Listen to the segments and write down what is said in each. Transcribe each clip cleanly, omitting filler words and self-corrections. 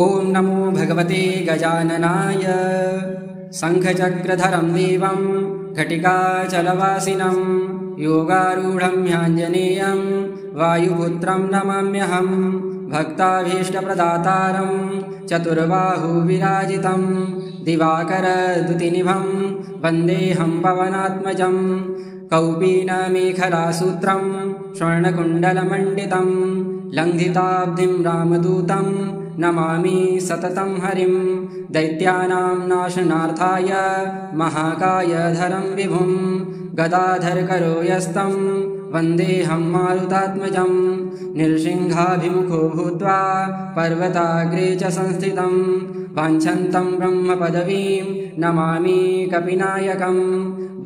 ॐ नमो भगवते गजाननाय शङ्खचक्रधरं देवं घटिकाचलवासिनं योगारूढं ह्याञ्जनेयं वायुपुत्रं नमाम्यहं भक्ताभीष्टप्रदातारं चतुर्बाहुविराजितं दिवाकरद्युतिनिभं वन्देऽहं पवनात्मजं कौपीनमेखलासूत्रं स्वर्णकुण्डलमण्डितं लङ्घिताब्धिं रामदूतं नमामि सततं हरिं दैत्यानां नाशनार्थाय महाकायधरं विभुं गदाधरकरो यस्तं वन्देऽहं मारुतात्मजं नृसिंहाभिमुखो भूत्वा पर्वताग्रे च संस्थितं वाञ्छन्तं ब्रह्मपदवीं नमामि कपिनायकं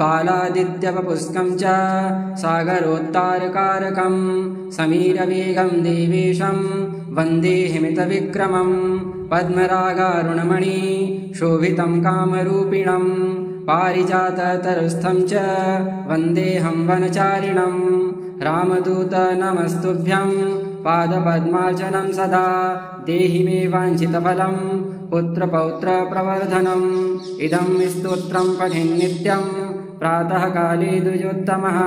बालादित्यवपुष्कं च सागरोत्तारकारकं समीरवेगं देवेशं वन्दे हिमितविक्रमं पद्मरागारुणमणि शोभितं कामरूपिणं पारिजाततरुस्थं च वन्देऽहं वनचारिणं रामदूत नमस्तुभ्यं पादपद्मार्चनं सदा देहि मे वाञ्छितफलं पुत्रपौत्रप्रवर्धनम् इदं स्तोत्रं पठेन्नित्यं प्रातःकाले द्विजोत्तमः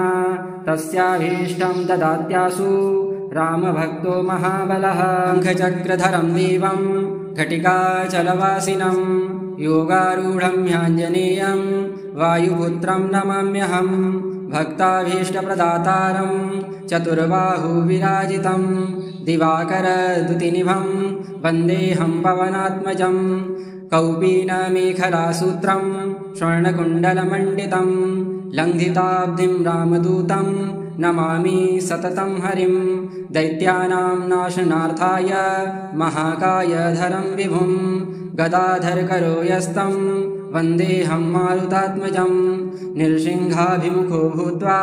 तस्याभीष्टं ददात्यासु रामभक्तो महाबलः शङ्खचक्रधरं देवं घटिकाचलवासिनं योगारूढं ह्याञ्जनेयं वायुपुत्रं नमाम्यहं भक्ताभीष्टप्रदातारं चतुर्बाहुविराजितं दिवाकरद्युतिनिभं वन्देऽहं पवनात्मजं कौपीनमेखलासूत्रं स्वर्णकुण्डलमण्डितं लङ्घिताब्धिं रामदूतं नमामि सततं हरिं दैत्यानां नाशनार्थाय महाकायधरं विभुं गदाधरकरो यस्तं वन्देऽहं मारुतात्मजं नृसिंहाभिमुखो भूत्वा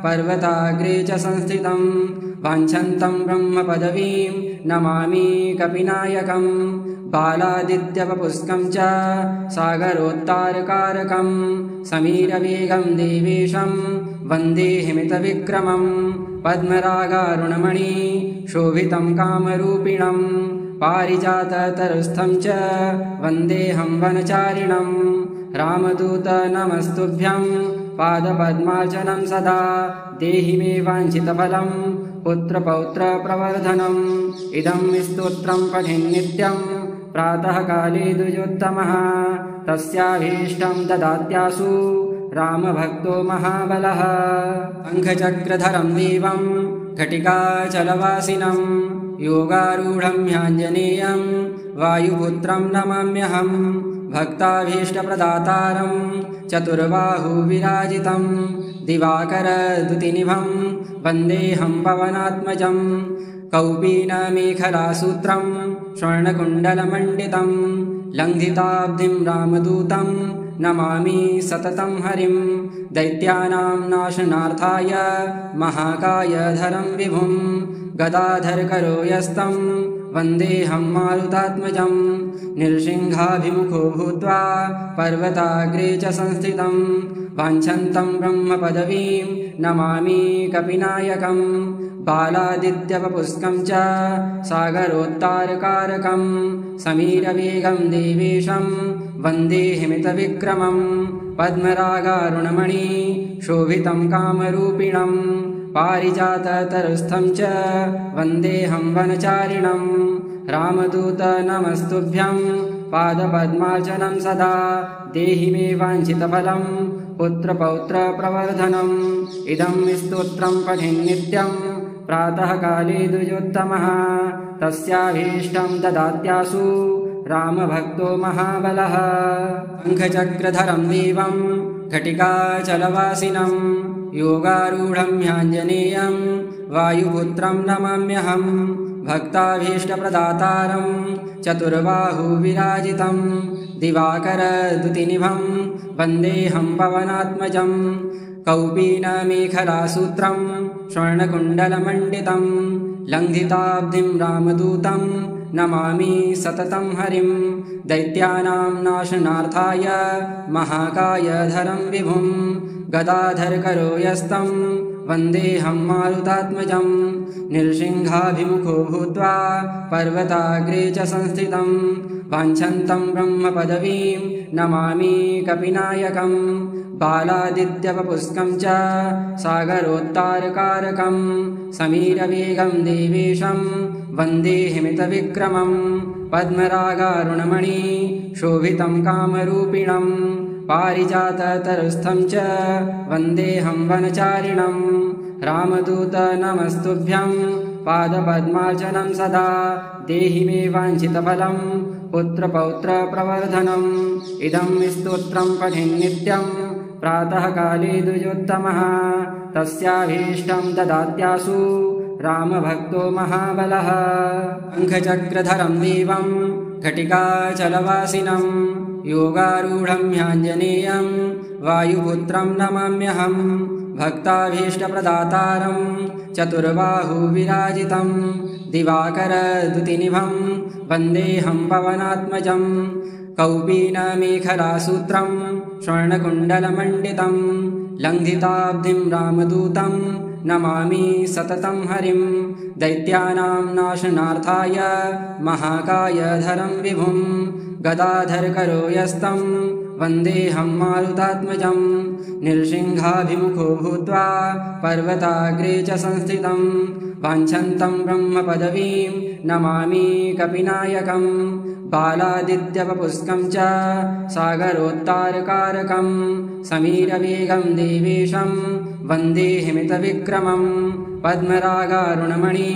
पर्वताग्रे च संस्थितं वाञ्छन्तं ब्रह्मपदवीं नमामि कपिनायकं बालादित्यवपुष्कं च सागरोत्तारकारकं समीरवेगं देवेशं वन्दे हिमितविक्रमं पद्मरागारुणमणि शोभितं कामरूपिणं पारिजाततरुस्थं च वन्देऽहं वनचारिणं रामदूत नमस्तुभ्यं पादपद्मार्चनं सदा देहि मे वाञ्छितफलं पुत्रपौत्रप्रवर्धनम् इदं स्तोत्रं पठेन्नित्यं प्रातःकाले द्विजोत्तमः तस्याभीष्टं ददात्यासु रामभक्तो महाबलः शङ्खचक्रधरं देवं घटिकाचलवासिनं योगारूढं ह्याञ्जनेयं वायुपुत्रं नमाम्यहं भक्ताभीष्टप्रदातारं चतुर्बाहुविराजितं दिवाकरद्युतिनिभं वन्देऽहं पवनात्मजं कौपीनमेखलासूत्रं स्वर्णकुण्डलमण्डितं लङ्घिताब्धिं रामदूतं नमामि सततं हरिं दैत्यानां पद्मरागारुणमणि शोभितं कामरूपिणं पारिजाततरुस्थं च वन्देऽहं वनचारिणं रामदूत नमस्तुभ्यं पादपद्मार्चनं सदा देहि मे वाञ्छितफलं पुत्रपौत्रप्रवर्धनम् इदं स्तोत्रं पठेन्नित्यं प्रातःकाले द्विजोत्तमः तस्याभीष्टं ददात्यासु रामभक्तो महाबलः शङ्खचक्रधरं देवं घटिकाचलवासिनं योगारूढं ह्याञ्जनेयं वायुपुत्रं नमाम्यहं भक्ताभीष्टप्रदातारं चतुर्बाहुविराजितं दिवाकरद्युतिनिभं वन्देऽहं पवनात्मजं कौपीनमेखलासूत्रं स्वर्णकुण्डलमण्डितं लङ्घिताब्धिं रामदूतं नमामि सततं हरिं दैत्यानां नाशनार्थाय महाकायधरं विभुं गदाधरकरो यस्तं वन्देऽहं मारुतात्मजं नृसिंहाभिमुखो भूत्वा पर्वताग्रे च संस्थितं वाञ्छन्तं ब्रह्मपदवीं नमामि कपिनायकं बालादित्यवपुष्कं च सागरोत्तारकारकं समीरवेगं देवेशं वन्दे हिमितविक्रमं पद्मरागारुणमणि शोभितं कामरूपिणं पारिजाततरुस्थं च वन्देऽहं वनचारिणं रामदूत नमस्तुभ्यं पादपद्मार्चनं सदा देहि मे वाञ्छितफलं पुत्रपौत्रप्रवर्धनम् इदं स्तोत्रं पठेन्नित्यं प्रातःकाले द्विजोत्तमः तस्याभीष्टं ददात्यासु रामभक्तो महाबलः शङ्खचक्रधरं देवं घटिकाचलवासिनं योगारूढं ह्याञ्जनेयं वायुपुत्रं नमाम्यहं भक्ताभीष्टप्रदातारं चतुर्बाहुविराजितं दिवाकरद्युतिनिभं वन्देऽहं पवनात्मजं कौपीनमेखलासूत्रं स्वर्णकुण्डलमण्डितं लङ्घिताब्धिं रामदूतं नमामि सततं हरिं दैत्यानां नाशनार्थाय महाकायधरं विभुं गदाधरकरो यस्तं वन्देऽहं मारुतात्मजं नृसिंहाभिमुखो भूत्वा पर्वताग्रे च संस्थितं वाञ्छन्तं ब्रह्मपदवीं नमामि कपिनायकं बालादित्यवपुष्कं च सागरोत्तारकारकं समीरवेगं देवेशं वन्दे हिमितविक्रमं पद्मरागारुणमणि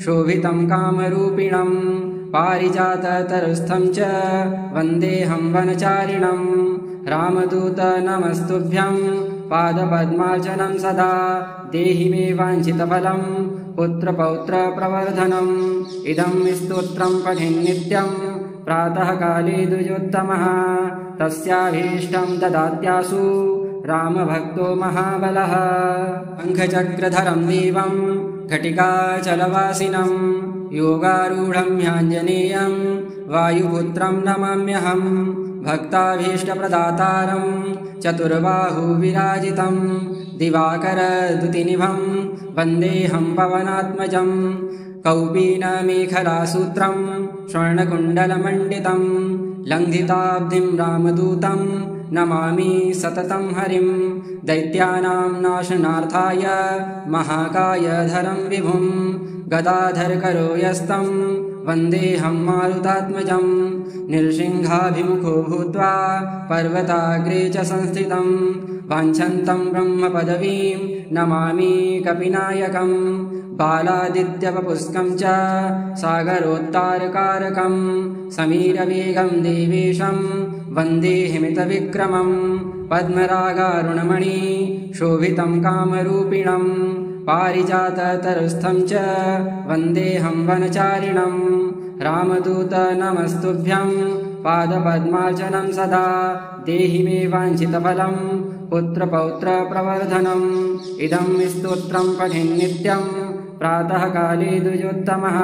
शोभितं कामरूपिणं पारिजाततरुस्थं च वन्देऽहं वनचारिणं रामदूत नमस्तुभ्यं पादपद्मार्चनं सदा देहि मे वाञ्छितफलं पुत्रपौत्रप्रवर्धनम् इदं स्तोत्रं पठेन्नित्यं प्रातःकाले द्विजोत्तमः तस्याभीष्टं ददात्यासु रामभक्तो महाबलः शङ्खचक्रधरं देवं घटिकाचलवासिनं योगारूढं ह्याञ्जनेयं वायुपुत्रं नमाम्यहं भक्ताभीष्टप्रदातारं चतुर्बाहुविराजितं दिवाकरद्युतिनिभं वन्देऽहं पवनात्मजं कौपीनमेखलासूत्रं स्वर्णकुण्डलमण्डितं लङ्घिताब्धिं रामदूतं नमामि सततं हरिं दैत्यानां नाशनार्थाय महाकायधरं विभुं गदाधरकरो यस्तं वन्देऽहं मारुतात्मजं नृसिंहाभिमुखो भूत्वा पर्वताग्रे च संस्थितं वाञ्छन्तं ब्रह्मपदवीं नमामि कपिनायकं बालादित्यवपुष्कं च सागरोत्तारकारकं समीरवेगं देवेशं वन्दे हिमितविक्रमं पद्मरागारुणमणि शोभितं कामरूपिणं पारिजाततरुस्थं च वन्देऽहं वनचारिणं रामदूत नमस्तुभ्यं पादपद्मार्चनं सदा देहि मे वाञ्छितफलं पुत्रपौत्रप्रवर्धनम् इदं स्तोत्रं पठेन्नित्यं प्रातःकाले द्विजोत्तमः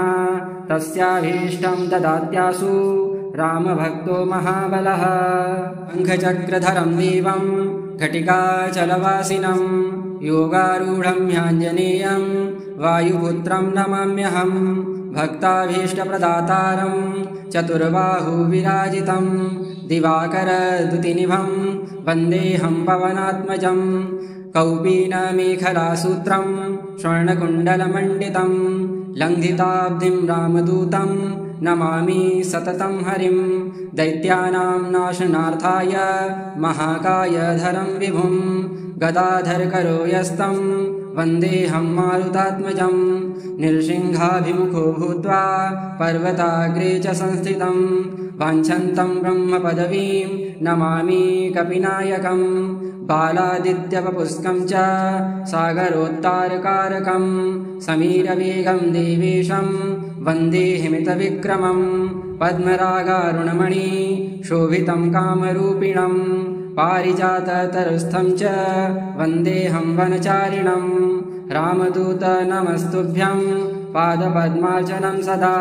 तस्याभीष्टं ददात्यासु रामभक्तो महाबलः शङ्खचक्रधरं देवं घटिकाचलवासिनं योगारूढं ह्याञ्जनेयं वायुपुत्रं नमाम्यहं भक्ताभीष्टप्रदातारं चतुर्बाहुविराजितं दिवाकरद्युतिनिभं वन्देऽहं पवनात्मजं कौपीनमेखलासूत्रं स्वर्णकुण्डलमण्डितं लङ्घिताब्धिं रामदूतं नमामि सततं हरिं दैत्यानां नाशनार्थाय महाकायधरं विभुं गदाधरकरो यस्तं वन्देऽहं मारुतात्मजं नृसिंहाभिमुखो भूत्वा पर्वताग्रे च संस्थितं वाञ्छन्तं ब्रह्मपदवीं नमामि कपिनायकं बालादित्यवपुष्कं च सागरोत्तारकारकं समीरवेगं देवेशं वन्दे हिमितविक्रमं पद्मरागारुणमणि शोभितं कामरूपिणं पारिजाततरुस्थं च वन्देऽहं वनचारिणं रामदूत नमस्तुभ्यं पादपद्मार्चनं सदा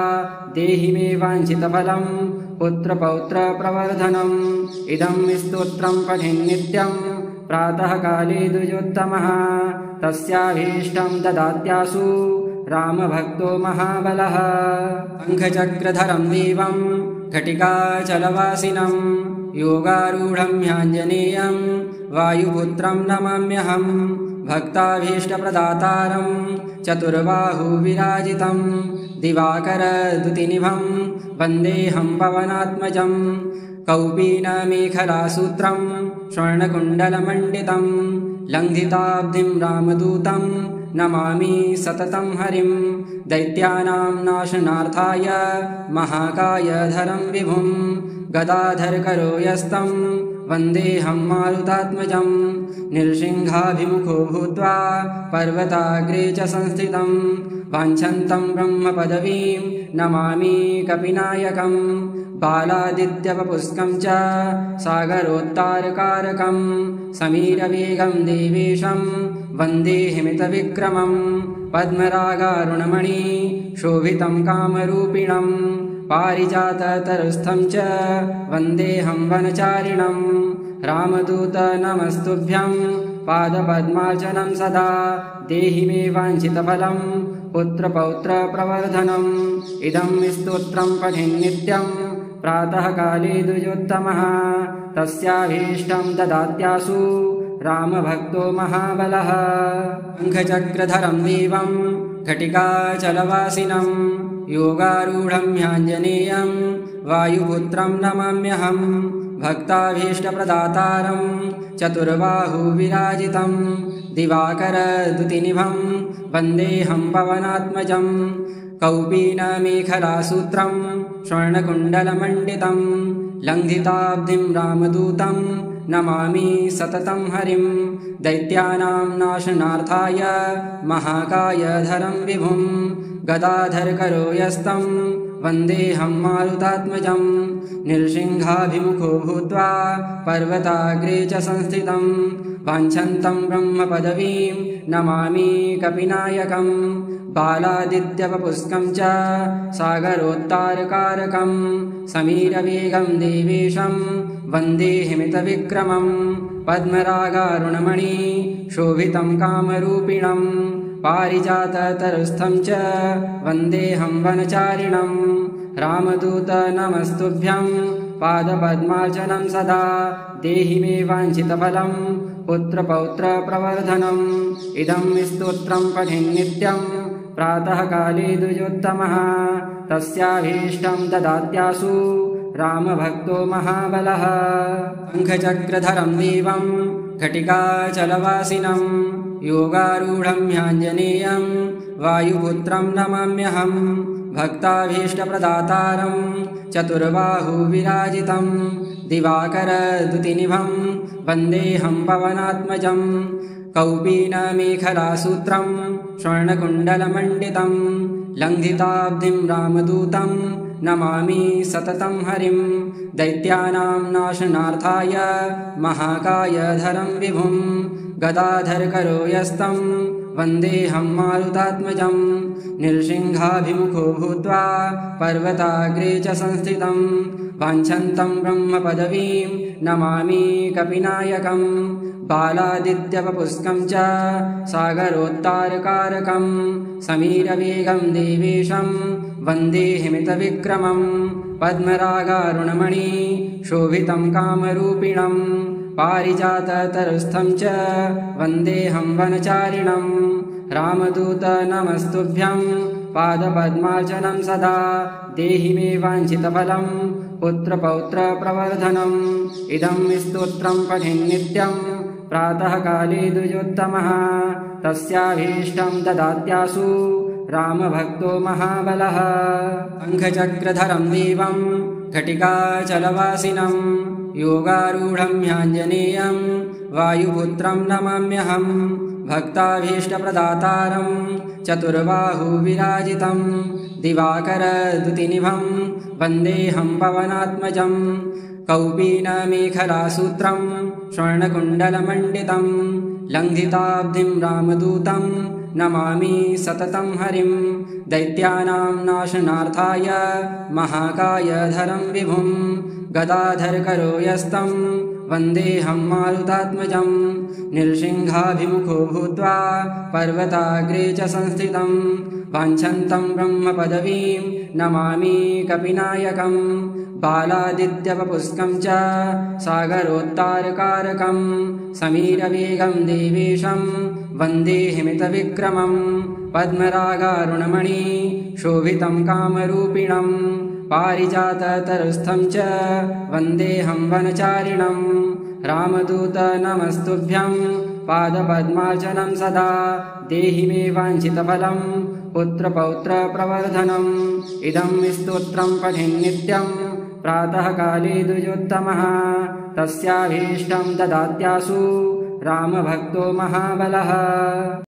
देहि मे वाञ्छितफलं पुत्रपौत्रप्रवर्धनम् इदं स्तोत्रं पठेन्नित्यं प्रातःकाले द्विजोत्तमः तस्याभीष्टं ददात्यासु रामभक्तो महाबलः शङ्खचक्रधरं देवं घटिकाचलवासिनं योगारूढं ह्याञ्जनेयं वायुपुत्रं नमाम्यहं भक्ताभीष्टप्रदातारं चतुर्बाहुविराजितं दिवाकरद्युतिनिभं वन्देऽहं पवनात्मजं कौपीनमेखलासूत्रं स्वर्णकुण्डलमण्डितं लङ्घिताब्धिं रामदूतं नमामि सततं हरिं दैत्यानां नाशनार्थाय महाकायधरं विभुं गदाधरकरो यस्तं वन्देऽहं मारुतात्मजं नृसिंहाभिमुखो भूत्वा पर्वताग्रे च संस्थितं वाञ्छन्तं ब्रह्मपदवीं नमामि कपिनायकं बालादित्यवपुष्कं च सागरोत्तारकारकं समीरवेगं देवेशं वन्दे हिमितविक्रमं पद्मरागारुणमणि शोभितं कामरूपिणं पारिजाततरुस्थं च वन्देऽहं वनचारिणं रामदूत नमस्तुभ्यं पादपद्मार्चनं सदा देहि मे वाञ्छितफलं पुत्रपौत्रप्रवर्धनम् इदं स्तोत्रं पठेन्नित्यं प्रातःकाले द्विजोत्तमः तस्याभीष्टं ददात्यासु रामभक्तो महाबलः शङ्खचक्रधरं देवं घटिकाचलवासिनं योगारूढं ह्याञ्जनेयं वायुपुत्रं नमाम्यहं भक्ताभीष्टप्रदातारं चतुर्बाहुविराजितं दिवाकरद्युतिनिभं वन्देऽहं पवनात्मजं कौपीनमेखलासूत्रं स्वर्णकुण्डलमण्डितं लङ्घिताब्धिं रामदूतं नमामि सततं हरिं दैत्यानां नाशनार्थाय महाकायधरं विभुं गदाधरकरो यस्तं वन्देऽहं मारुतात्मजं नृसिंहाभिमुखो भूत्वा पर्वताग्रे च संस्थितं वाञ्छन्तं ब्रह्मपदवीं नमामि कपिनायकं बालादित्यवपुष्कं च सागरोत्तारकारकं समीरवेगं देवेशं वन्दे हिमितविक्रमं पद्मरागारुणमणि शोभितं कामरूपिणं पारिजाततरुस्थं च वन्देऽहं वनचारिणं रामदूत नमस्तुभ्यं पादपद्मार्चनं सदा देहि मे वाञ्छितफलं पुत्रपौत्रप्रवर्धनम् इदं स्तोत्रं पठेन्नित्यं प्रातःकाले द्विजोत्तमः तस्याभीष्टं ददात्यासु रामभक्तो महाबलः शङ्खचक्रधरं देवं घटिकाचलवासिनं योगारूढं ह्याञ्जनेयं वायुपुत्रं नमाम्यहं भक्ताभीष्टप्रदातारं चतुर्बाहुविराजितं दिवाकरद्युतिनिभं वन्देऽहं पवनात्मजं कौपीनमेखलासूत्रं स्वर्णकुण्डलमण्डितं लङ्घिताब्धिं रामदूतं नमामि सततं हरिं दैत्यानां नाशनार्थाय महाकायधरं विभुं गदाधरकरो यस्तं वन्देऽहं मारुतात्मजं नृसिंहाभिमुखो भूत्वा पर्वताग्रे च संस्थितं वाञ्छन्तं ब्रह्मपदवीं नमामि कपिनायकं बालादित्यवपुष्कं च सागरोत्तारकारकं समीरवेगं देवेशं वन्दे हिमितविक्रमं पद्मरागारुणमणि शोभितं कामरूपिणं पारिजाततरुस्थं च वन्देऽहं वनचारिणं रामदूत नमस्तुभ्यं पादपद्मार्चनं सदा देहि मे वाञ्छितफलं पुत्रपौत्रप्रवर्धनम् इदं स्तोत्रं पठेन्नित्यं प्रातःकाले द्विजोत्तमः तस्याभीष्टं ददात्यासु रामभक्तो महाबलः शङ्खचक्रधरं देवं घटिकाचलवासिनं योगारूढं ह्याञ्जनेयं वायुपुत्रं नमाम्यहं भक्ताभीष्टप्रदातारं चतुर्बाहुविराजितं दिवाकरद्युतिनिभं वन्देऽहं पवनात्मजं कौपीनमेखलासूत्रं स्वर्णकुण्डलमण्डितं लङ्घिताब्धिं रामदूतं नमामि सततं हरिं दैत्यानां नाशनार्थाय महाकायधरं विभुं गदाधरकरो यस्तं वन्देऽहं मारुतात्मजं नृसिंहाभिमुखो भूत्वा पर्वताग्रे च संस्थितं वाञ्छन्तं ब्रह्मपदवीं नमामि कपिनायकं बालादित्यवपुष्कं च सागरोत्तारकारकं समीरवेगं देवेशं वन्दे हिमितविक्रमं पद्मरागारुणमणि शोभितं कामरूपिणं पारिजाततरुस्थं च वन्देऽहं वनचारिणं रामदूत नमस्तुभ्यं पादपद्मार्चनं सदा देहि मे वाञ्छितफलं पुत्रपौत्रप्रवर्धनम् इदं स्तोत्रं पठेन्नित्यं प्रातःकाले द्विजोत्तमः तस्याभीष्टं ददात्यासु रामभक्तो महाबलः।